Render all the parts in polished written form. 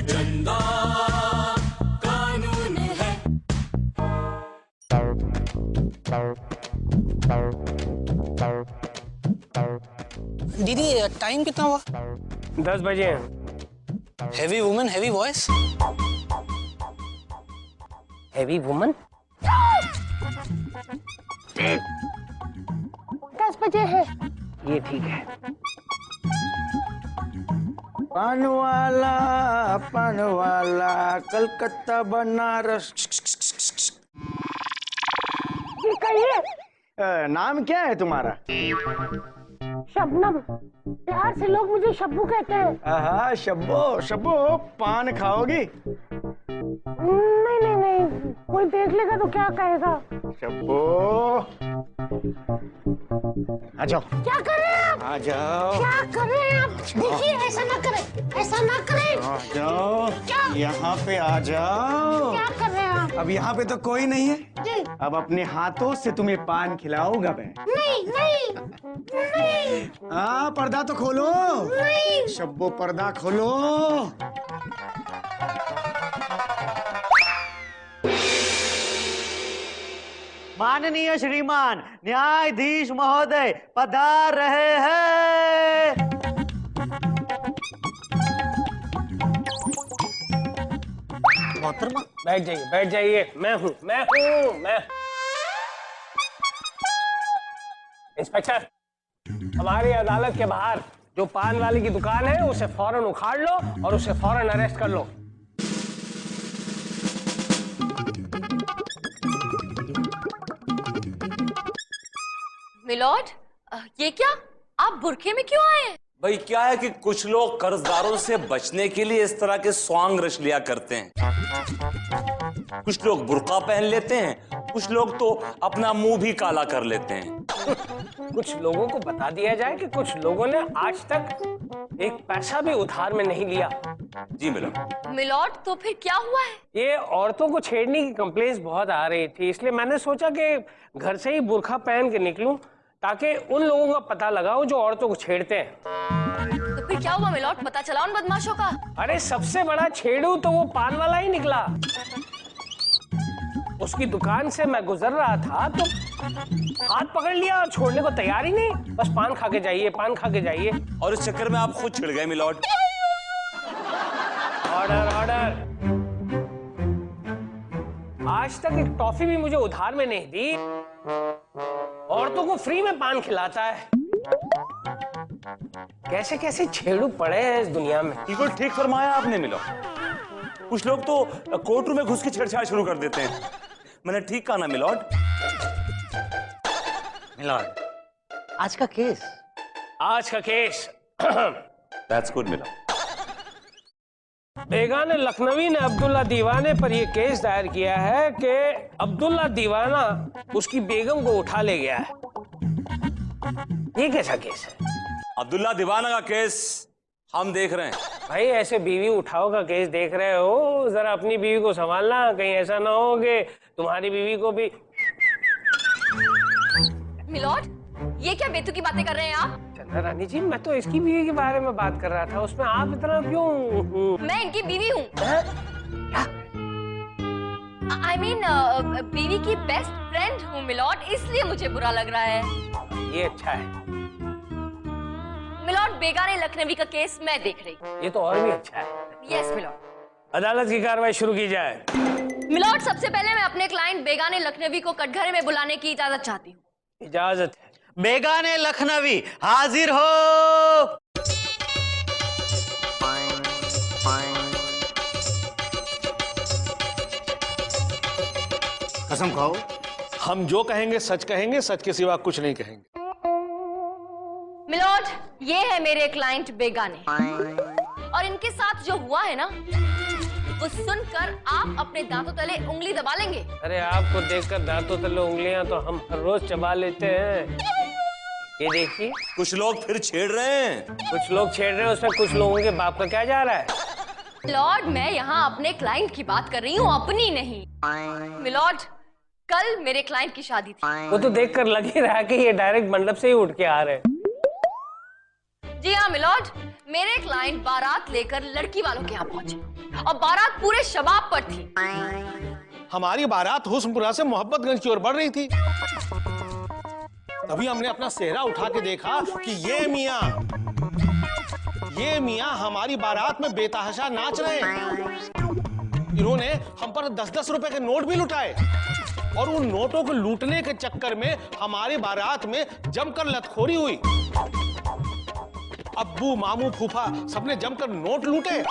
गंदा कानून है। दीदी टाइम कितना हुआ? 10 बजे। Heavy woman heavy voice. Heavy woman 10 बजे है। ये ठीक है। पान वाला कलकत्ता बनारस। ये कहिए। नाम क्या है तुम्हारा? शबनम। प्यार से लोग मुझे शब्बू कहते हैं। शब्बो शब्बो, पान खाओगी? नहीं नहीं नहीं, कोई देख लेगा तो क्या कहेगा। शब्बो आ जाओ। क्या कर रहे हैं आप? आ जाओ। क्या कर रहे हैं आप? देखिए ऐसा ना करें, ऐसा ना करें। आ जाओ। क्या? यहाँ पे आ जाओ। क्या कर रहे हैं आप? अब यहाँ पे तो कोई नहीं है जी। अब अपने हाथों से तुम्हें पान खिलाऊंगा मैं। नहीं नहीं नहीं। हाँ, पर्दा तो खोलो। नहीं। शब्बो पर्दा खोलो। माननीय श्रीमान न्यायाधीश महोदय पधार रहे हैं। मोहतरमा बैठ जाइए, बैठ जाइए। मैं हूँ। इंस्पेक्टर, हमारी अदालत के बाहर जो पान वाले की दुकान है उसे फौरन उखाड़ लो और उसे फौरन अरेस्ट कर लो। मिलॉर्ड, ये क्या? आप बुरखे में क्यों आए हैं? भाई क्या है कि कुछ लोग कर्जदारों से बचने के लिए इस तरह के स्वांग रच लिया करते हैं। कुछ लोग बुर्का पहन लेते हैं, कुछ लोग तो अपना मुंह भी काला कर लेते हैं। कुछ लोगों को बता दिया जाए कि कुछ लोगों ने आज तक एक पैसा भी उधार में नहीं लिया। जी मिलॉर्ड। मिलॉर्ड, तो फिर क्या हुआ है? ये औरतों को छेड़ने की कंप्लेंट्स बहुत आ रही थी, इसलिए मैंने सोचा कि घर से ही बुर्का पहन के निकलूं ताकि उन लोगों का पता लगाऊं जो औरतों को छेड़ते हैं। तो फिर क्या हुआ मिलॉर्ड? पता चला उन बदमाशों का? अरे सबसे बड़ा छेड़ू तो वो पान वाला ही निकला। उसकी दुकान से मैं गुजर रहा था तो हाथ पकड़ लिया और छोड़ने को तैयार ही नहीं। बस पान खा के जाइए, पान खा के जाइए। और इस चक्कर में आप खुद छिड़ गए मिलॉर्ड। Order order. आज तक एक टॉफी भी मुझे उधार में नहीं दी, औरतों को फ्री में पान खिलाता है। कैसे कैसे छेड़ू पड़े हैं इस दुनिया में। बिल्कुल ठीक फरमाया आपने मिलॉर्ड। कुछ लोग तो कोर्ट रूम में घुस के छेड़छाड़ शुरू कर देते हैं। मैंने ठीक कहा ना मिलॉर्ड? मिलॉर्ड, आज का case that's good milord. Begane Lakhnavi ने अब्दुल्ला दीवाने पर यह केस दायर किया है कि अब्दुल्ला दीवाना उसकी बेगम को उठा ले गया है। ये कैसा केस है? अब्दुल्ला दीवाना का केस हम देख रहे हैं। भाई ऐसे बीवी उठाओ का केस देख रहे हो, जरा अपनी बीवी को संभालना, कहीं ऐसा ना हो कि तुम्हारी बीवी को भी। मिलॉर्ड, ये क्या बेतुकी बातें कर रहे हैं आप? चंद्रा रानी जी, मैं तो इसकी बीवी के बारे में बात कर रहा था, उसमें आप इतना क्यों? मैं इनकी बीवी हूँ। I mean, बीवी की बेस्ट फ्रेंड हूँ मिलॉर्ड, इसलिए मुझे बुरा लग रहा है। ये अच्छा है। मिलॉर्ड, बेगाने लखनवी का केस मैं देख रही हूँ। ये तो और भी अच्छा है। Yes my lord. अदालत की कार्रवाई शुरू की जाए। मिलॉर्ड, सबसे पहले मैं अपने क्लाइंट बेगाने लखनवी को कटघरे में बुलाने की इजाजत चाहती हूँ। इजाजत है। बेगाने लखनवी हाजिर हो। कसम खाओ। हम जो कहेंगे सच कहेंगे, सच के सिवा कुछ नहीं कहेंगे। मिलॉर्ड, ये है मेरे क्लाइंट बेगाने, और इनके साथ जो हुआ है ना, वो सुनकर आप अपने दांतों तले उंगली दबा लेंगे। अरे आपको देखकर दांतों तले उंगलियां तो हम हर रोज चबा लेते हैं। ये देखिए, कुछ लोग फिर छेड़ रहे हैं। कुछ लोग छेड़ रहे हैं, उसमें कुछ लोगों के बाप का क्या जा रहा है? मिलॉर्ड, मैं यहाँ अपने क्लाइंट की बात कर रही हूँ, अपनी नहीं। मिलॉर्ड, कल मेरे क्लाइंट की शादी थी। वो तो देखकर लग ही रहा है कि ये डायरेक्ट मंडप से ही उठ के आ रहे हैं। जी हाँ मिलॉर्ड, मेरे क्लाइंट बारात लेकर लड़की वालों के यहाँ पहुंचे और बारात पूरे शबाब पर थी। हमारी बारात हुस्नपुरा से मोहब्बतगंज की ओर बढ़ रही थी। तभी हमने अपना सेहरा उठा के देखा कि ये मियां हमारी बारात में बेतहाशा नाच रहे हैं। इन्होंने हम पर 10-10 रुपए के नोट भी लुटाए और उन नोटों को लूटने के चक्कर में हमारी बारात में जमकर लतखोरी हुई। अब्बू, मामू, फूफा सबने जमकर नोट लूटे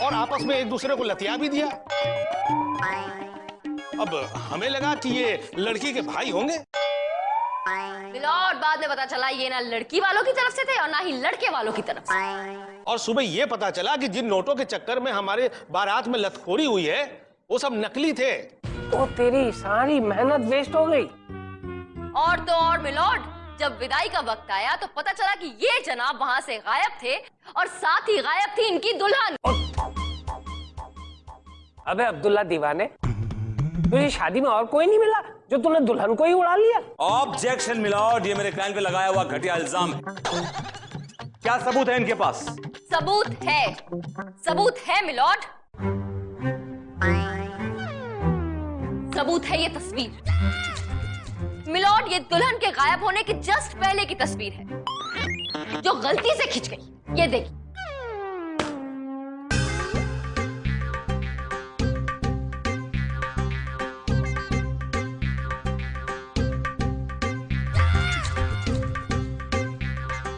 और आपस में एक दूसरे को लतिया भी दिया। अब हमें लगा कि ये लड़की के भाई होंगे। मिलॉर्ड, बाद में पता चला ये ना लड़की वालों की तरफ से थे और ना ही लड़के वालों की तरफ से। और सुबह ये पता चला कि जिन नोटों के चक्कर में हमारे बारात में लतखोरी हुई है वो सब नकली थे। तो तेरी सारी मेहनत वेस्ट हो गई। और तो और मिलॉर्ड, जब विदाई का वक्त आया तो पता चला कि ये जनाब वहां से गायब थे और साथ ही गायब थी इनकी दुल्हन। अबे अब्दुल्ला दीवाने, तुझे शादी में और कोई नहीं मिला जो तूने दुल्हन को ही उड़ा लिया? ऑब्जेक्शन मिलॉर्ड, ये मेरे क्लाइंट पे लगाया हुआ घटिया इल्जाम है। क्या सबूत है इनके पास? सबूत है मिलॉर्ड। सबूत है ये तस्वीर। मिलॉर्ड, ये दुल्हन के गायब होने के जस्ट पहले की तस्वीर है जो गलती से खिंच गई। ये देखिए।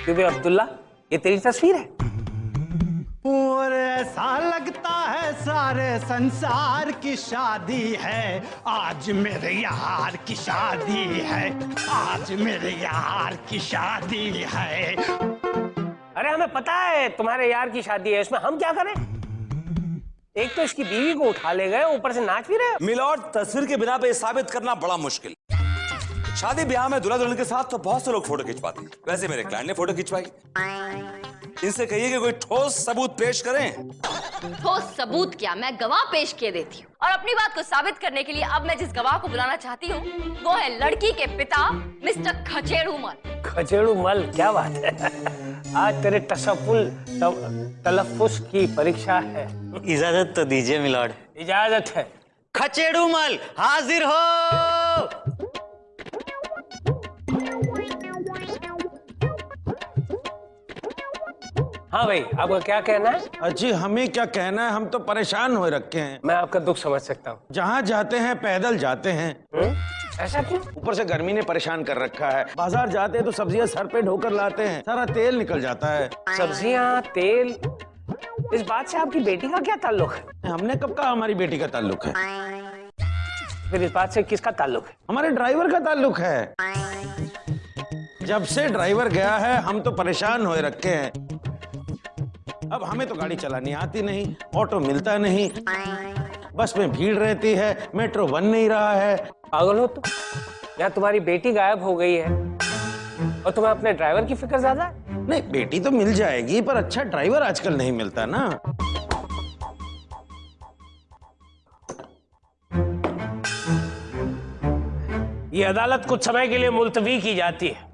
क्योंकि अब्दुल्ला, ये तेरी तस्वीर है। और ऐसा लगता है सारे संसार की शादी है, आज मेरे यार की शादी है, आज मेरे यार की शादी है। अरे हमें पता है तुम्हारे यार की शादी है, इसमें हम क्या करें? एक तो इसकी बीवी को उठा ले गए, ऊपर से नाच भी रहे हो। मिलॉर्ड, तस्वीर के बिना पे ये साबित करना बड़ा मुश्किल। शादी ब्याह में दूल्हा दुल्हन के साथ तो बहुत से लोग फोटो खिंचवाते हैं। वैसे मेरे क्लाइंट ने फोटो खिंचवाई। इनसे कहिए कि कोई ठोस सबूत पेश करें। ठोस सबूत क्या, मैं गवाह पेश किए देती हूँ। और अपनी बात को साबित करने के लिए अब मैं जिस गवाह को बुलाना चाहती हूँ वो है लड़की के पिता मिस्टर खचेड़ूमल। खचेड़ूमल, क्या बात है। आज तेरे तलफ्फुज़ की परीक्षा है। इजाजत तो दीजिए मिलॉर्ड। इजाजत है। खचेड़ूमल हाजिर हो। हाँ भाई, आपका क्या कहना है? अजी हमें क्या कहना है, हम तो परेशान हो रखे हैं। मैं आपका दुख समझ सकता हूँ। जहाँ जाते हैं पैदल जाते हैं। ऐसा क्यों? ऊपर से गर्मी ने परेशान कर रखा है। बाजार जाते हैं तो सब्जियां सर पे ढोकर लाते हैं, सारा तेल निकल जाता है। सब्जियां, तेल, इस बात से आपकी बेटी का क्या ताल्लुक है? हमने कब कहा हमारी बेटी का ताल्लुक है? फिर इस बात से किसका ताल्लुक है? हमारे ड्राइवर का ताल्लुक है। जब से ड्राइवर गया है हम तो परेशान हो रखे हैं। अब हमें तो गाड़ी चलानी आती नहीं, ऑटो मिलता नहीं, बस में भीड़ रहती है, मेट्रो बन नहीं रहा है। पागल हो तुम? या तुम्हारी बेटी गायब हो गई है और तुम्हें अपने ड्राइवर की फिक्र ज्यादा है? नहीं, बेटी तो मिल जाएगी पर अच्छा ड्राइवर आजकल नहीं मिलता ना। ये अदालत कुछ समय के लिए मुलतवी की जाती है।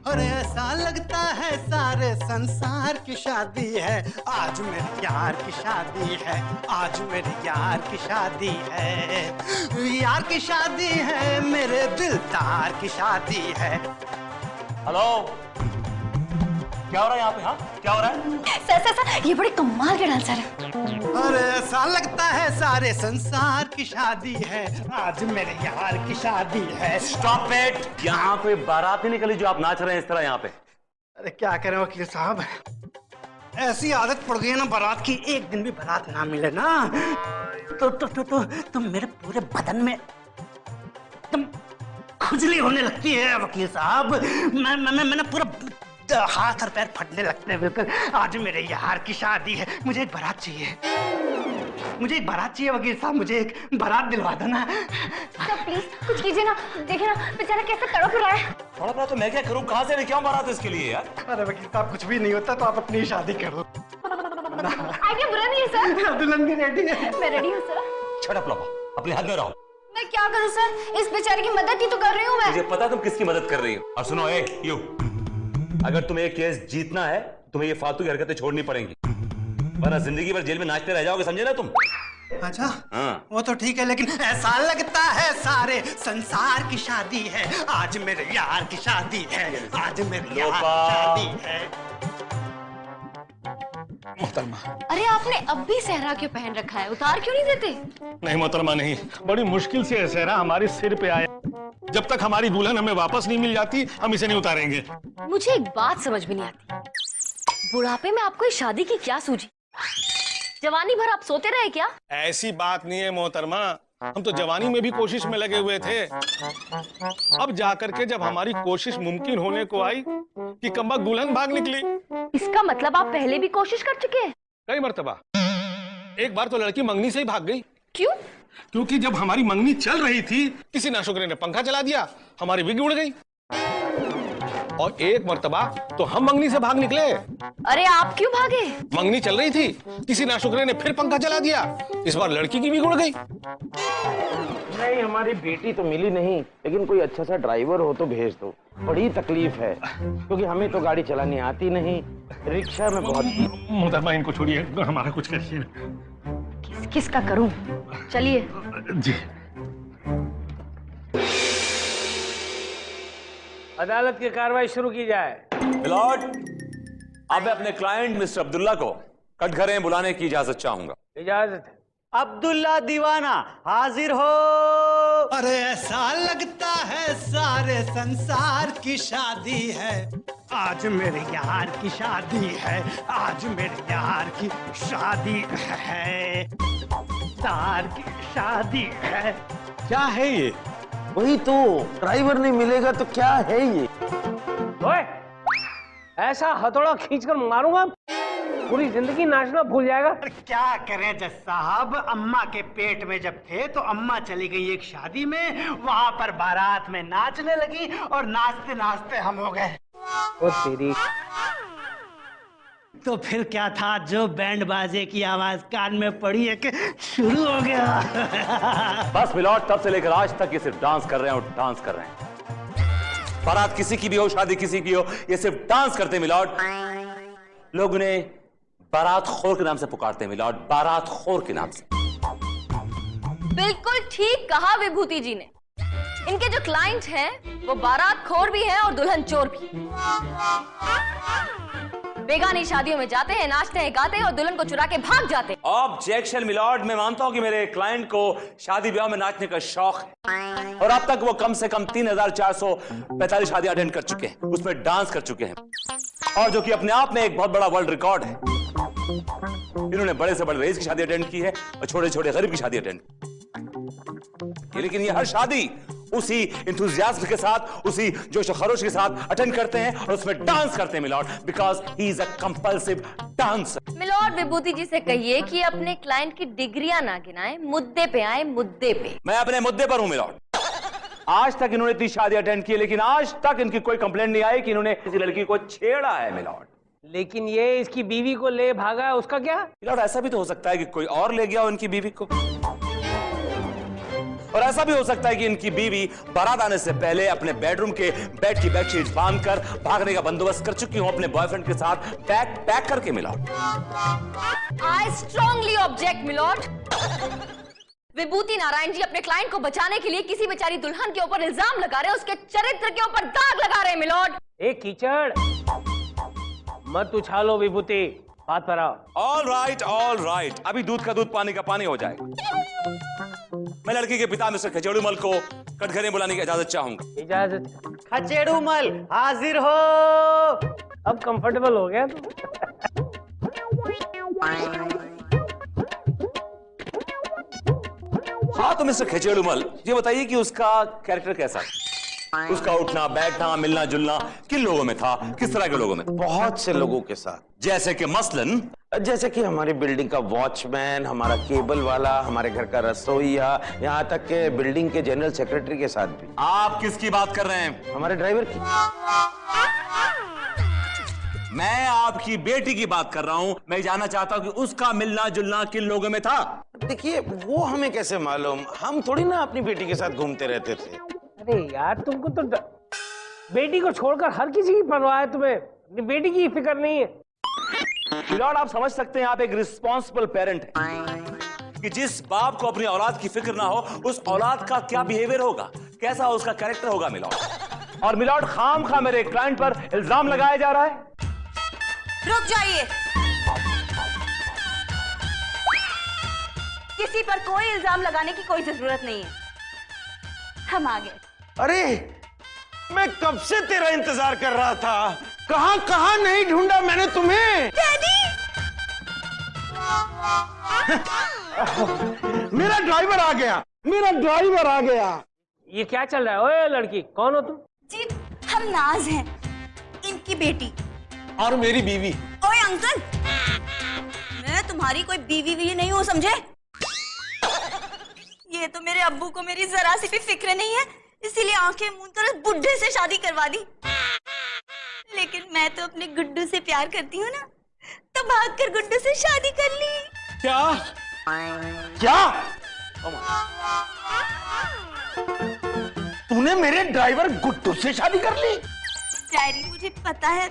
और ऐसा लगता है सारे संसार की शादी है, आज मेरे यार की शादी है, आज मेरे यार की शादी है, यार की शादी है, मेरे दिलदार की शादी है। हेलो, क्या हो रहा है यहाँ पे? हाँ, क्या हो रहा है? सर, ये बड़े कमाल के डांसर है। और ऐसा लगता है सारे संसार की शादी है, आज मेरे यार की शादी है। Stop it! यहाँ कोई बारात नहीं निकली जो आप नाच रहे हैं इस तरह यहाँ पे। अरे क्या करें वकील साहब, ऐसी आदत पड़ गई है ना बारात की, एक दिन भी बारात ना मिले ना तो मेरे पूरे बदन में एकदम खुजली होने लगती है वकील साहब। मैंने पूरा हाथ और पैर फटने लगते हैं बिल्कुल। आज मेरे यार की शादी है, मुझे एक बारात चाहिए, मुझे एक बारात चाहिए वकील साहब, मुझे एक बारात दिलवा दो ना। सर प्लीज कुछ कीजिए ना, देखिए ना बेचारा कैसे तड़प रहा है। थोड़ा बड़ा तो मैं क्या करूँ, कहाँ से लेके आऊँ बारात इसके लिए यार? अरे वकील साहब कुछ भी नहीं होता तो आप अपनी शादी करो। आइडिया बुरा नहीं है सर। दुल्हन भी रेडी है। मैं रेडी हूँ सर। शट अप लोपा, अपने हाथ में रहो। मैं क्या करूं सर, इस बेचारे की मदद ही तो कर रही हूं मैं। मुझे पता तुम किसकी मदद कर रही हो। और सुनो यू, अगर तुम्हें ये केस जीतना है तुम्हें ये फालतू की हरकतें छोड़नी पड़ेंगी, वरना जिंदगी भर जेल में नाचते रह जाओगे, समझे ना तुम। अच्छा हाँ। वो तो ठीक है, लेकिन ऐसा लगता है सारे संसार की शादी है, आज मेरे यार की शादी है, आज मेरे यार की शादी है। मोहतरमा, अरे आपने अब भी सहरा क्यों पहन रखा है, उतार क्यों नहीं देते? नहीं मोहतरमा नहीं, बड़ी मुश्किल से सहरा हमारे सिर पे आया। जब तक हमारी दुल्हन हमें वापस नहीं मिल जाती हम इसे नहीं उतारेंगे। मुझे एक बात समझ में नहीं आती, बुढ़ापे में आपको इस शादी की क्या सूझी? जवानी भर आप सोते रहे क्या? ऐसी बात नहीं है मोहतरमा, हम तो जवानी में भी कोशिश में लगे हुए थे। अब जाकर के जब हमारी कोशिश मुमकिन होने को आई कि कमबख्त दुल्हन भाग निकली। इसका मतलब आप पहले भी कोशिश कर चुके हैं? कई मर्तबा, एक बार तो लड़की मंगनी से ही भाग गई। क्यों? क्योंकि जब हमारी मंगनी चल रही थी किसी नाशुक्रे ने पंखा चला दिया, हमारी विग उड़ गई। और एक मर्तबा तो हम मंगनी से भाग निकले। अरे आप क्यों भागे? मंगनी चल रही थी, किसी नाशुक्रे ने फिर पंखा चला दिया, इस बार लड़की की विग उड़ गई। नहीं, हमारी बेटी तो मिली नहीं, लेकिन कोई अच्छा सा ड्राइवर हो तो भेज दो। बड़ी तकलीफ है क्योंकि हमें तो गाड़ी चलानी आती नहीं, रिक्शा में बहुत। मोहतरमा इनको छोड़िए, हमारा कुछ करिए। किसका करूं? चलिए। जी। अदालत की कार्रवाई शुरू की जाए। मिलॉर्ड, अब मैं अपने क्लाइंट मिस्टर अब्दुल्ला को कटघरे बुलाने की इजाजत चाहूंगा। इजाजत है। अब्दुल्ला दीवाना हाजिर हो। अरे ऐसा लगता है सारे संसार की शादी है, आज मेरे यार की शादी है, आज मेरे यार की शादी है, यार की शादी है। क्या है ये? वही तो, ड्राइवर नहीं मिलेगा तो क्या है ये? ओए, ऐसा हथौड़ा खींचकर मारूंगा पूरी जिंदगी नाचना भूल जाएगा। अरे क्या करें जज साहब, अम्मा के पेट में जब थे तो अम्मा चली गई एक शादी में, वहां पर बारात में नाचने लगी और नाचते नाचते हम हो गए। ओ तेरी। तो फिर क्या था, जो बैंड बाजे की आवाज कान में पड़ी है कि शुरू हो गया। बस मिलॉर्ड, तब से लेकर आज तक ये सिर्फ डांस कर रहे हैं और डांस कर रहे हैं। बारात किसी की भी हो, शादी किसी की हो, ये सिर्फ डांस करते हैं मिलॉर्ड। लोग उन्हें बारात खोर के नाम से पुकारते हैं मिलॉर्ड, बारात खोर के नाम से। बिल्कुल ठीक कहा विभूति जी ने। इनके जो क्लाइंट हैं वो बारात खोर भी हैं और दुल्हन चोर भी। बेगानी शादियों में जाते हैं, नाचते हैं, गाते हैं और दुल्हन को चुरा के भाग जाते हैं। ऑब्जेक्शन मिलॉर्ड, मैं मानता हूं कि मेरे क्लाइंट को शादी ब्याह में नाचने का शौक है और अब तक वो कम से कम 3445 शादियां अटेंड कर चुके हैं, उसमें डांस कर चुके हैं, और जो कि अपने आप में एक बहुत बड़ा वर्ल्ड रिकॉर्ड है। इन्होंने बड़े से बड़े रईस की शादी अटेंड की है और छोटे छोटे गरीब की शादी अटेंड की, लेकिन ये हर शादी उसी इंथुजियाज्म के साथ, उसी जोश और खरोश के साथ अटेंड करते हैं और उसमें डांस करते हैं milord, because he is a compulsive dancer. Milord, Vibhuti ji से कहिए कि अपने क्लाइंट की डिग्रियां ना गिनाएं, मुद्दे पे आए, मुद्दे पे। मैं अपने मुद्दे पर हूं मिलॉर्ड। आज तक इन्होंने 30 शादी अटेंड की, लेकिन आज तक इनकी कोई कंप्लेंट नहीं आई कि इन्होंने किसी लड़की को छेड़ा है मिलॉर्ड। लेकिन ये इसकी बीवी को ले भागा है, उसका क्या? मिलॉर्ड, ऐसा भी तो हो सकता है कि कोई और ले गया हो इनकी बीवी को, और ऐसा भी हो सकता है कि इनकी बीवी बारात आने से पहले अपने बेडरूम के बेड की बेडशीट बांधकर भागने का बंदोबस्त कर चुकी हूं अपने बॉयफ्रेंड के साथ बैग पैक करके milord. I strongly object milord. Vibhuti Narayan ji अपने क्लाइंट को बचाने के लिए किसी बेचारी दुल्हन के ऊपर इल्जाम लगा रहे हैं, उसके चरित्र के ऊपर दाग लगा रहे हैं मिलॉर्ड। एक कीचड़ मत उछालो विभूति, बात पर आओ। ऑल राइट, अभी दूध का दूध पानी का पानी हो जाएगा। मैं लड़की के पिता मिस्टर खचेड़ूमल को कटघरे बुलाने की इजाजत चाहूंगा। इजाजत। खचेड़ूमल हाजिर हो। अब कंफर्टेबल हो गया तू? हाँ तो मिस्टर खचेड़ूमल, ये बताइए कि उसका कैरेक्टर कैसा है? उसका उठना बैठना मिलना जुलना किन लोगों में था, किस तरह के लोगों में? बहुत से लोगों के साथ, जैसे कि मसलन जैसे कि हमारी बिल्डिंग का वॉचमैन, हमारा केबल वाला, हमारे घर का रसोईया, यहाँ तक के बिल्डिंग के जनरल सेक्रेटरी के साथ भी। आप किसकी बात कर रहे हैं? हमारे ड्राइवर की। मैं आपकी बेटी की बात कर रहा हूं। मैं जानना चाहता हूं कि उसका मिलना जुलना किन लोगों में था। देखिए वो हमें कैसे मालूम, हम थोड़ी ना अपनी बेटी के साथ घूमते रहते थे। अरे यार तुमको तो बेटी को छोड़कर हर किसी की परवाह है, तुम्हें अपनी बेटी की फिक्र नहीं है। मिलॉर्ड, आप समझ सकते हैं आप एक रिस्पॉन्सिबल पेरेंट हैं कि जिस बाप को अपनी औलाद की फिक्र ना हो, उस औलाद का क्या बिहेवियर होगा, कैसा उसका कैरेक्टर होगा मिलॉर्ड। और मिलॉर्ड, खामखा मेरे क्लाइंट पर इल्जाम लगाया जा रहा है। रुक जाइए। किसी पर कोई इल्जाम लगाने की कोई जरूरत नहीं है, हम आ गए। अरे मैं कब से तेरा इंतजार कर रहा था, कहां कहां नहीं ढूंढा मैंने तुम्हें। डैडी! मेरा ड्राइवर आ गया, मेरा ड्राइवर आ गया। ये क्या चल रहा है? ओए लड़की, कौन हो तुम? जी हम नाज हैं, इनकी बेटी। और मेरी बीवी। ओए अंकल, मैं तुम्हारी कोई बीवी भी नहीं हूँ, समझे? ये तो मेरे अब्बू को मेरी जरा सी भी फिक्र नहीं है, इसीलिए आंखें मूंद कर उस बुड्ढे से शादी करवा दी। लेकिन मैं तो अपने गुड्डू से प्यार करती हूँ ना, तो भागकर गुड्डू से शादी कर ली। क्या? क्या? तूने मेरे ड्राइवर गुड्डू से शादी कर ली? डैडी, मुझे पता है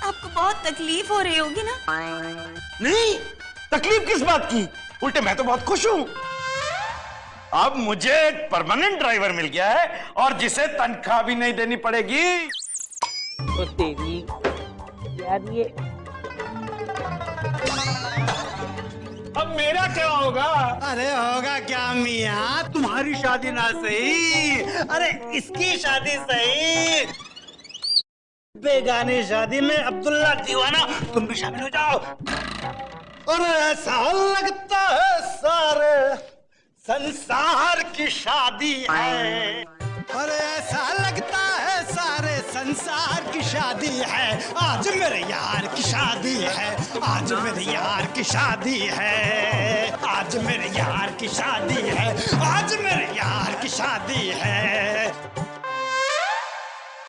आपको बहुत तकलीफ हो रही होगी ना। नहीं, तकलीफ किस बात की, उल्टे मैं तो बहुत खुश हूं। अब मुझे एक परमानेंट ड्राइवर मिल गया है और जिसे तनख्वाह भी नहीं देनी पड़ेगी। तो तेरी यार ये अब मेरा क्या होगा? अरे होगा क्या मियाँ, तुम्हारी शादी ना सही, अरे इसकी शादी सही। बेगानी शादी में अब्दुल्ला दीवाना तुम भी शामिल हो जाओ। और ऐसा लगता है सारे संसार की शादी है, और ऐसा लगता है सारे संसार की शादी है। आज मेरे यार की शादी है, आज मेरे यार की शादी है, आज मेरे यार की शादी है, आज मेरे यार की शादी है।